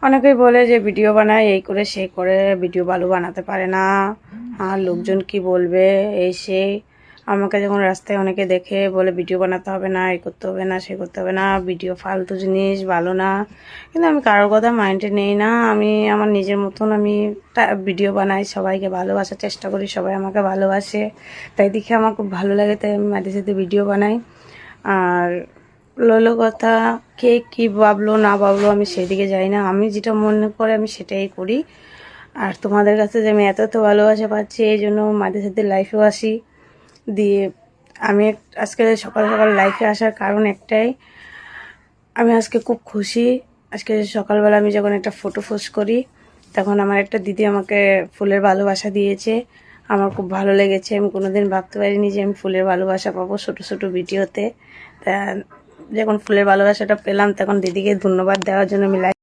অনেকেই বলে যে ভিডিও বানায় এই করে সেই করে, ভিডিও ভালো বানাতে পারে না, আর লোকজন কি বলবে এই সেই। আমাকে যখন রাস্তায় অনেকে দেখে বলে ভিডিও বানাতে হবে না, এই করতে হবে না, সে করতে হবে না, ভিডিও ফালতু জিনিস, ভালো না। কিন্তু আমি কারোর কথা মাইন্ডে নেই না। আমি আমার নিজের মতন আমি ভিডিও বানাই, সবাইকে ভালোবাসার চেষ্টা করি, সবাই আমাকে ভালোবাসে, তাই দেখে আমার খুব ভালো লাগে, তাই আমি মাঝে সাথে ভিডিও বানাই। আর লইল কথা, কে কী ভাবলো না ভাবলো আমি সেদিকে যাই না, আমি যেটা মনে করে আমি সেটাই করি। আর তোমাদের কাছে যে আমি এত ভালোবাসা পাচ্ছি, এই জন্য মাঝে সাথে লাইফেও আসি। দিয়ে আমি আজকে সকাল সকাল লাইফে আসার কারণ একটাই, আমি আজকে খুব খুশি। আজকে সকালবেলা আমি যখন একটা ফটো পোস্ট করি, তখন আমার একটা দিদি আমাকে ফুলের ভালোবাসা দিয়েছে, আমার খুব ভালো লেগেছে। আমি কোনোদিন ভাবতে পারিনি যে আমি ফুলের ভালোবাসা পাবো ছোটো ছোটো ভিডিওতে। তা যখন ফুলের ভালোবাসাটা পেলাম, তখন দিদিকে ধন্যবাদ দেওয়ার জন্য আমি